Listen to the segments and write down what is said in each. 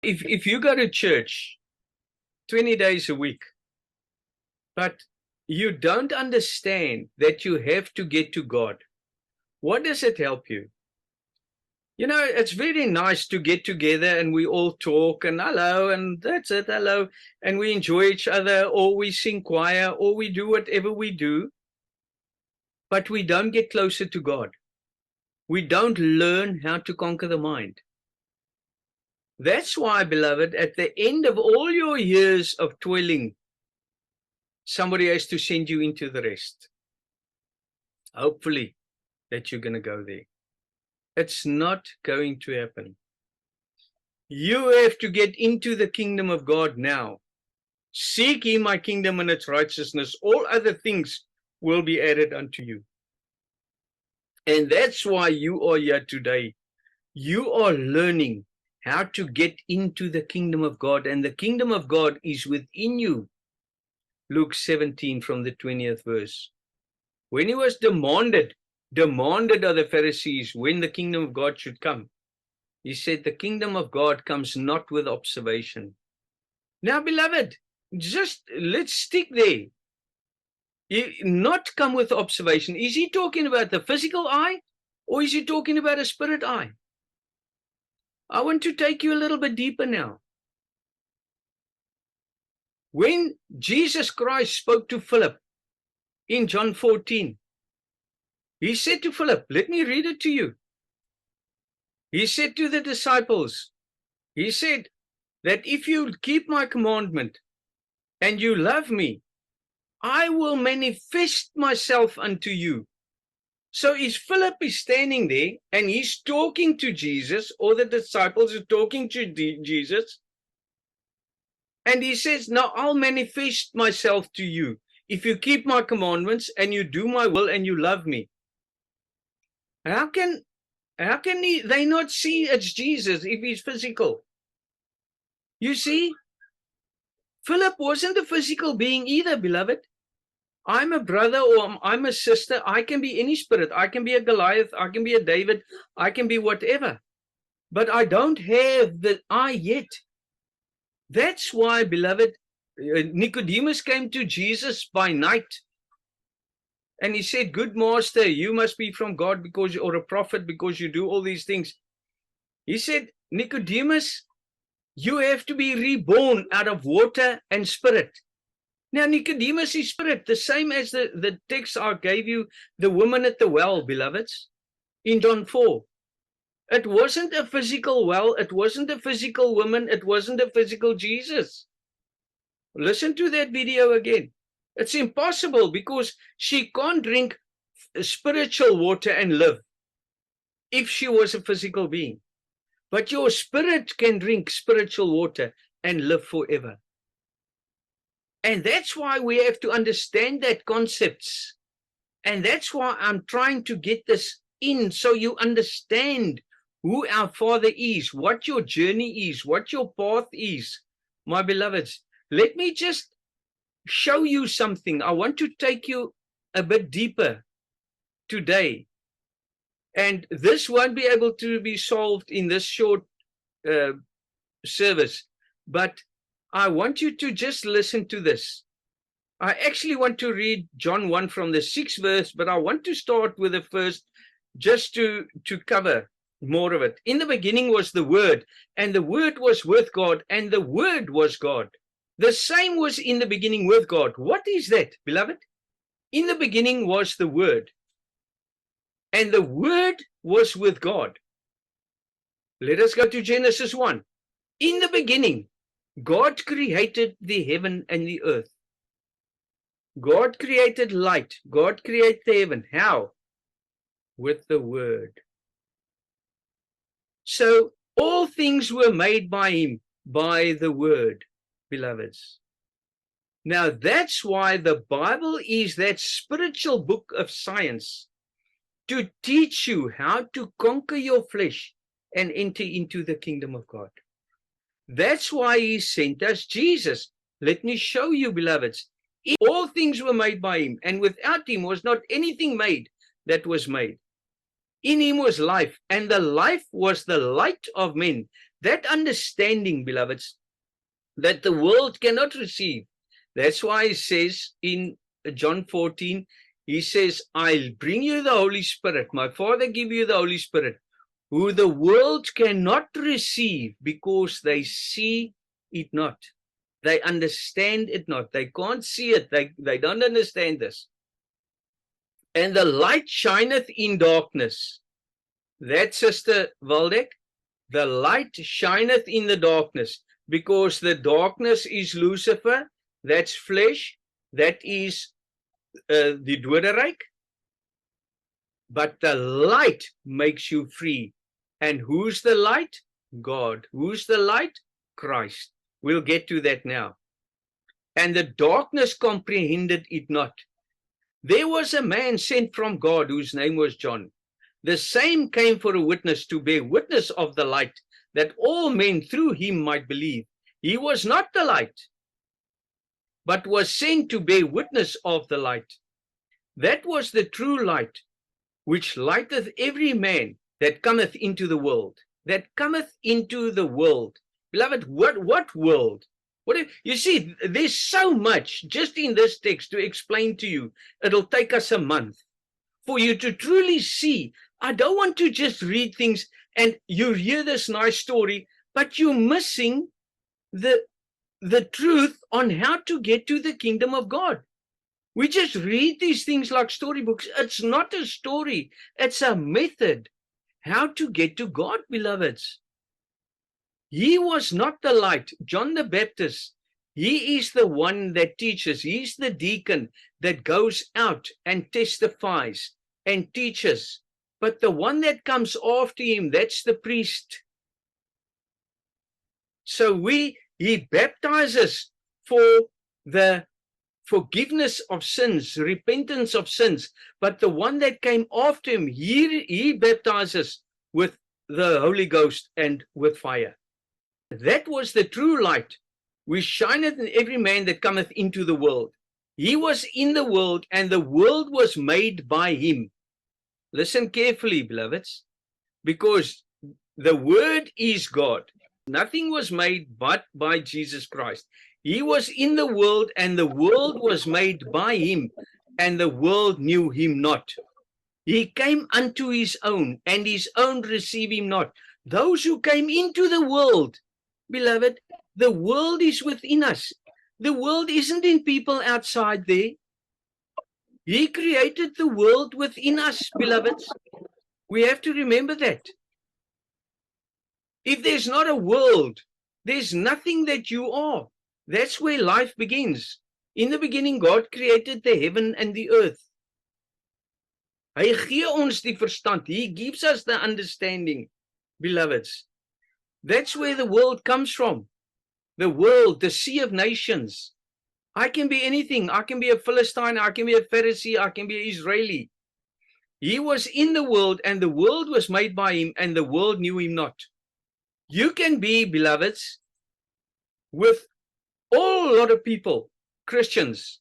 If you go to church 20 days a week, but you don't understand that you have to get to God, what does it help you? You know, it's very nice to get together and we all talk and hello, and that's it, hello, and we enjoy each other, or we sing choir, or we do whatever we do, but we don't get closer to God. We don't learn how to conquer the mind. That's why, beloved, at the end of all your years of toiling, somebody has to send you into the rest. Hopefully that you're going to go there. It's not going to happen. You have to get into the kingdom of God now. Seek ye my kingdom and its righteousness. All other things will be added unto you. And that's why you are here today. You are learning how to get into the kingdom of God, and the kingdom of God is within you. Luke 17 from the 20th verse. When he was demanded of the Pharisees when the kingdom of God should come, he said, the kingdom of God comes not with observation. Now, beloved, just let's stick there. Not come with observation. Is he talking about the physical eye, or is he talking about a spirit eye? I want to take you a little bit deeper now. When Jesus Christ spoke to Philip in John 14, he said to Philip, let me read it to you. He said to the disciples, he said that if you keep my commandment and you love me, I will manifest myself unto you. So Philip is standing there and he's talking to Jesus, or the disciples are talking to Jesus. And he says, now I'll manifest myself to you if you keep my commandments and you do my will and you love me. How can they not see it's Jesus if he's physical? You see, Philip wasn't a physical being either, beloved. I'm a brother or I'm a sister. I can be any spirit. I can be a Goliath. I can be a David. I can be whatever. But I don't have the I yet. That's why, beloved, Nicodemus came to Jesus by night. And he said, good master, you must be from God because you're a prophet, because you do all these things. He said, Nicodemus, you have to be reborn out of water and spirit. Now, Nicodemus is spirit, the same as the text I gave you, the woman at the well, beloveds, in John 4. It wasn't a physical well, it wasn't a physical woman, it wasn't a physical Jesus. Listen to that video again. It's impossible because she can't drink spiritual water and live if she was a physical being. But your spirit can drink spiritual water and live forever. And that's why we have to understand that concepts. And that's why I'm trying to get this in so you understand who our Father is, what your journey is, what your path is. My beloveds, let me just show you something. I want to take you a bit deeper today. And this won't be able to be solved in this short service. But I want you to just listen to this. I actually want to read John 1 from the 6th verse, but I want to start with the first just to cover more of it. In the beginning was the Word, and the Word was with God, and the Word was God. The same was in the beginning with God. What is that, beloved? In the beginning was the Word, and the Word was with God. Let us go to Genesis 1. In the beginning, God created the heaven and the earth. God created light. God created the heaven. How? With the Word. So all things were made by him, by the Word, beloveds. Now that's why the Bible is that spiritual book of science to teach you how to conquer your flesh and enter into the kingdom of God. That's why he sent us Jesus. Let me show you, beloveds. All things were made by him, and without him was not anything made that was made. In him was life, and the life was the light of men. That understanding, beloveds, that the world cannot receive. That's why he says in John 14, he says, I'll bring you the Holy Spirit. My Father give you the Holy Spirit, who the world cannot receive because they see it not. They understand it not. They can't see it. They don't understand this. And the light shineth in darkness. That, Sister Waldeck, the light shineth in the darkness, because the darkness is Lucifer, that's flesh, that is the Doderyk. But the light makes you free. And who's the light? God. Who's the light? Christ. We'll get to that now. And the darkness comprehended it not. There was a man sent from God whose name was John. The same came for a witness, to bear witness of the light, that all men through him might believe. He was not the light, but was sent to bear witness of the light. That was the true light, which lighteth every man that cometh into the world. That cometh into the world. Beloved, what world? You see, there's so much just in this text to explain to you. It'll take us a month for you to truly see. I don't want to just read things and you hear this nice story, but you're missing the truth on how to get to the kingdom of God. We just read these things like storybooks. It's not a story. It's a method how to get to God, beloveds. He was not the light. John the Baptist, he is the one that teaches. He's the deacon that goes out and testifies and teaches. But the one that comes after him, that's the priest. So he baptizes for the forgiveness of sins, repentance of sins. But the one that came after him, he baptizes with the Holy Ghost and with fire. That was the true light, which shineth in every man that cometh into the world. He was in the world, and the world was made by him. Listen carefully, beloveds, because the Word is God. Nothing was made but by Jesus Christ. He was in the world, and the world was made by him, and the world knew him not. He came unto his own, and his own received him not. Those who came into the world, beloved, the world is within us. The world isn't in people outside there. He created the world within us, beloveds. We have to remember that. If there's not a world, there's nothing that you are. That's where life begins. In the beginning, God created the heaven and the earth. Hy gee ons die verstand. He gives us the understanding, beloveds. That's where the world comes from. The world, the sea of nations. I can be anything. I can be a Philistine. I can be a Pharisee. I can be an Israeli. He was in the world, and the world was made by him, and the world knew him not. You can be, beloveds, with a lot of people, Christians.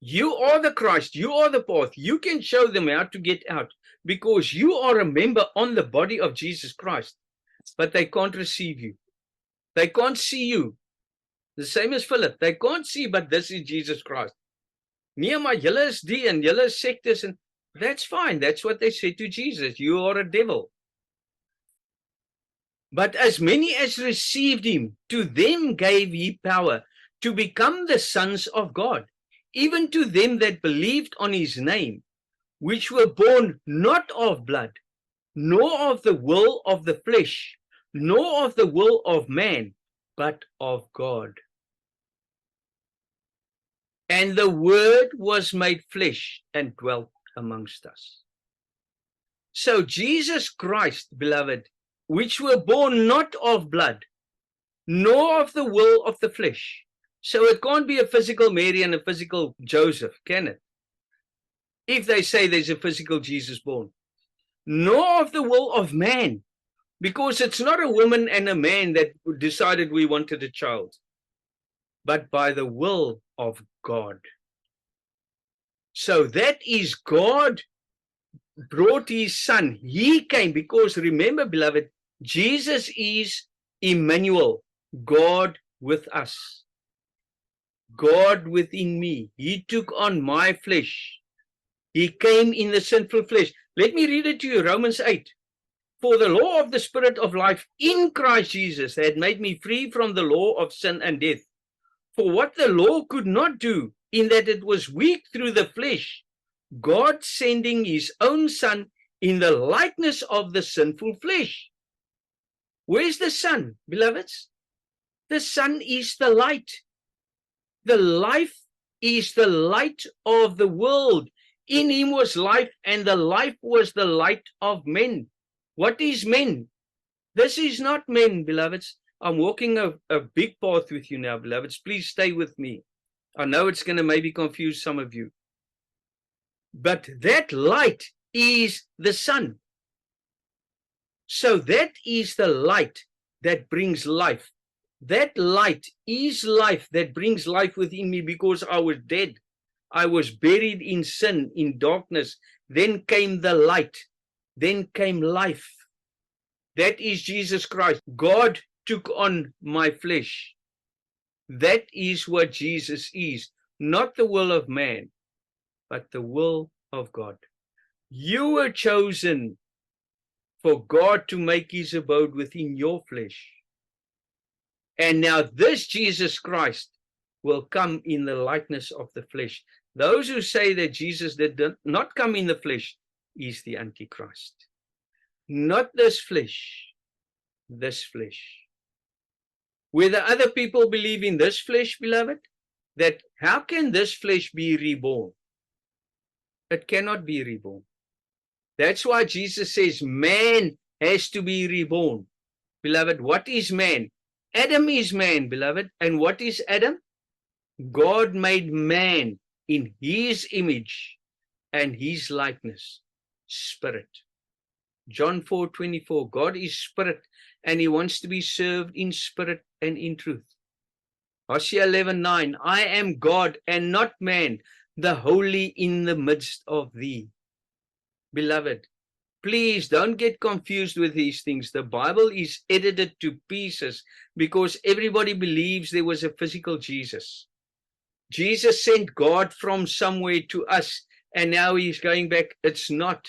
You are the Christ. You are the path. You can show them how to get out, because you are a member on the body of Jesus Christ. But they can't receive you. They can't see you. The same as Philip. They can't see, but this is Jesus Christ. Nee, maar julle is die en julle is sectes, and that's fine. That's what they said to Jesus. You are a devil. But as many as received him, to them gave he power to become the sons of God, even to them that believed on his name, which were born not of blood, nor of the will of the flesh, nor of the will of man, but of God. And the Word was made flesh and dwelt amongst us. So Jesus Christ, beloved, which were born not of blood, nor of the will of the flesh. So it can't be a physical Mary and a physical Joseph, can it? If they say there's a physical Jesus born. Nor of the will of man, because it's not a woman and a man that decided we wanted a child, but by the will of God. So that is God brought his son. He came because, remember, beloved, Jesus is Emmanuel, God with us. God within me. He took on my flesh. He came in the sinful flesh. Let me read it to you, Romans 8. For the law of the Spirit of life in Christ Jesus had made me free from the law of sin and death. For what the law could not do, in that it was weak through the flesh, God sending his own Son in the likeness of the sinful flesh. Where's the Son, beloveds? The Son is the light. The life is the light of the world. In him was life, and the life was the light of men. What is men? This is not men, beloveds. I'm walking a big path with you now, beloveds. Please stay with me. I know it's going to maybe confuse some of you. But that light is the sun. So that is the light that brings life. That light is life that brings life within me, because I was dead. I was buried in sin, in darkness. Then came the light. Then came life. That is Jesus Christ. God took on my flesh. That is what Jesus is. Not the will of man, but the will of God. You were chosen for God to make his abode within your flesh. And now this Jesus Christ will come in the likeness of the flesh. Those who say that Jesus did not come in the flesh is the Antichrist. Not this flesh, this flesh. Whether other people believe in this flesh, beloved, that how can this flesh be reborn? It cannot be reborn. That's why Jesus says man has to be reborn. Beloved, what is man? Adam is man, beloved. And what is Adam? God made man in his image and his likeness, spirit. John 4:24, God is spirit, and he wants to be served in spirit and in truth. Hosea 11:9, I am God and not man, the holy in the midst of thee. Beloved, please don't get confused with these things. The Bible is edited to pieces because everybody believes there was a physical Jesus. Jesus sent God from somewhere to us, and now he's going back. It's not.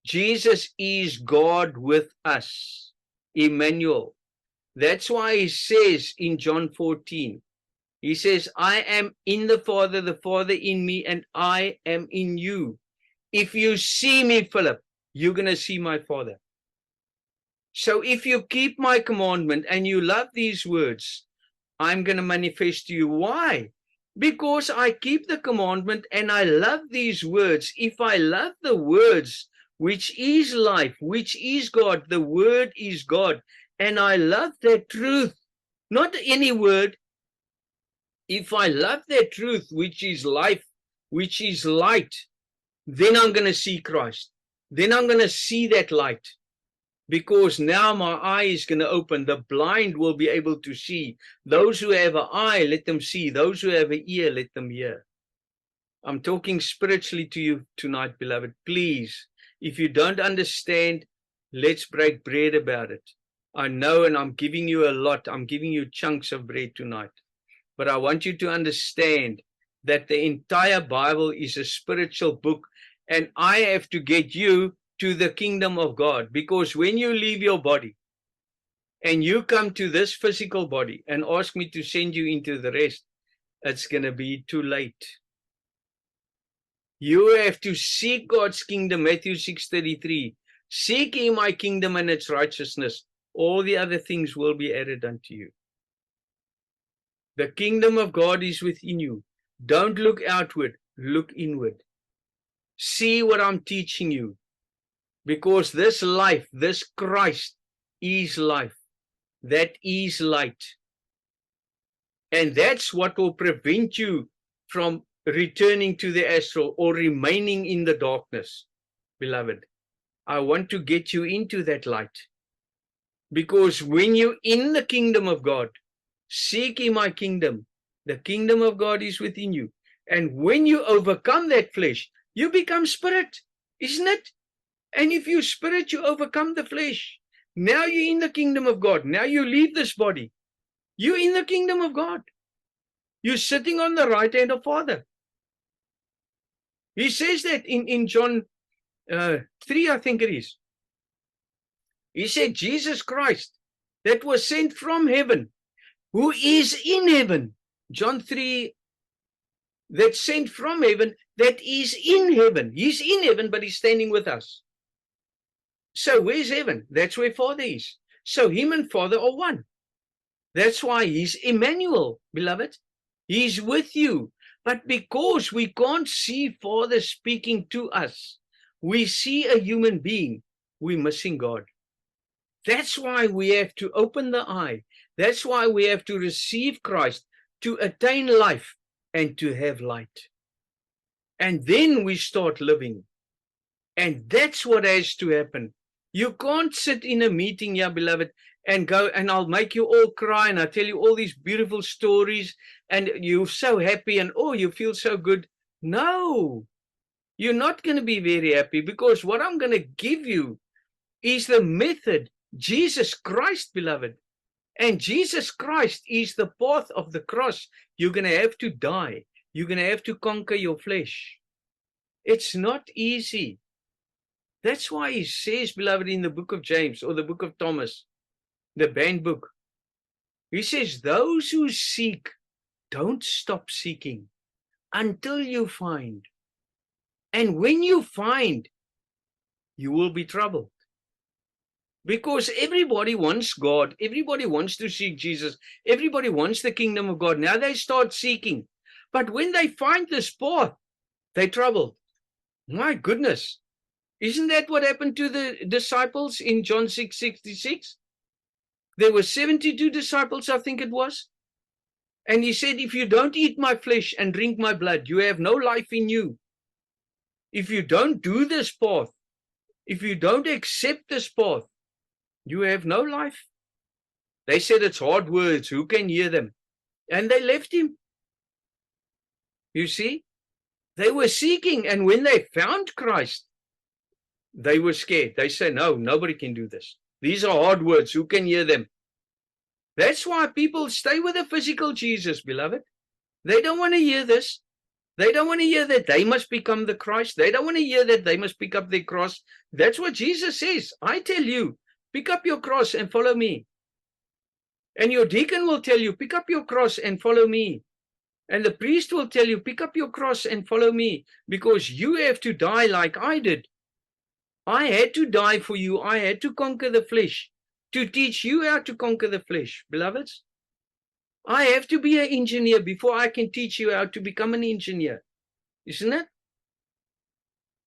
Jesus is God with us, Emmanuel. That's why he says in John 14, he says, I am in the Father in me, and I am in you. If you see me, Philip, you're going to see my Father. So if you keep my commandment and you love these words, I'm going to manifest to you. Why? Because I keep the commandment and I love these words. If I love the words, which is life, which is God, the word is God, and I love that truth, not any word. If I love that truth, which is life, which is light, then I'm going to see Christ. Then I'm going to see that light. Because now my eye is going to open. The blind will be able to see. Those who have an eye, let them see. Those who have an ear, let them hear. I'm talking spiritually to you tonight, beloved. Please, if you don't understand, let's break bread about it. I know, and I'm giving you a lot. I'm giving you chunks of bread tonight. But I want you to understand that the entire Bible is a spiritual book, and I have to get you to the kingdom of God, because when you leave your body and you come to this physical body and ask me to send you into the rest, it's going to be too late. You have to seek God's kingdom, Matthew 6:33. Seek ye my kingdom and its righteousness. All the other things will be added unto you. The kingdom of God is within you. Don't look outward, look inward. See what I'm teaching you. Because this life, this Christ is life. That is light. And that's what will prevent you from returning to the astral or remaining in the darkness, beloved. I want to get you into that light. Because when you're in the kingdom of God, seek ye my kingdom. The kingdom of God is within you. And when you overcome that flesh, you become spirit, isn't it? And if you spirit, you overcome the flesh. Now you're in the kingdom of God. Now you leave this body. You're in the kingdom of God. You're sitting on the right hand of Father. He says that in John 3, I think it is. He said, Jesus Christ, that was sent from heaven, who is in heaven. John 3, that sent from heaven, that is in heaven. He's in heaven, but he's standing with us. So where's heaven? That's where Father is. So him and Father are one. That's why he's Emmanuel, beloved. He's with you. But because we can't see Father speaking to us, we see a human being, we're missing God. That's why we have to open the eye. That's why we have to receive Christ to attain life and to have light. And then we start living. And that's what has to happen. You can't sit in a meeting, yeah, beloved, and go, and I'll make you all cry, and I'll tell you all these beautiful stories, and you're so happy, and oh, you feel so good. No, you're not going to be very happy, because what I'm going to give you is the method, Jesus Christ, beloved. And Jesus Christ is the path of the cross. You're going to have to die. You're going to have to conquer your flesh. It's not easy. That's why he says, beloved, in the book of James or the book of Thomas, the banned book, he says, those who seek, don't stop seeking until you find. And when you find, you will be troubled. Because everybody wants God. Everybody wants to seek Jesus. Everybody wants the kingdom of God. Now they start seeking. But when they find this path, they're troubled. My goodness. Isn't that what happened to the disciples in John 6:66? There were 72 disciples, I think it was. And he said, if you don't eat my flesh and drink my blood, you have no life in you. If you don't do this path, if you don't accept this path, you have no life. They said it's hard words. Who can hear them? And they left him. You see, they were seeking. And when they found Christ, they were scared. They said, no, nobody can do this. These are hard words. Who can hear them? That's why people stay with a physical Jesus, beloved. They don't want to hear this. They don't want to hear that they must become the Christ. They don't want to hear that they must pick up their cross. That's what Jesus says. I tell you, pick up your cross and follow me. And your deacon will tell you, pick up your cross and follow me. And the priest will tell you, pick up your cross and follow me. Because you have to die like I did. I had to die for you. I had to conquer the flesh to teach you how to conquer the flesh, beloveds. I have to be an engineer before I can teach you how to become an engineer. Isn't it?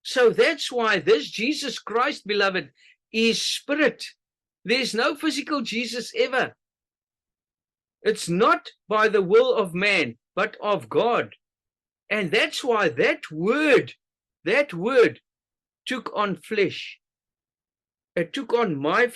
So that's why this Jesus Christ, beloved, is spirit. There's no physical Jesus ever. It's not by the will of man, but of God. And that's why that word took on flesh. It took on my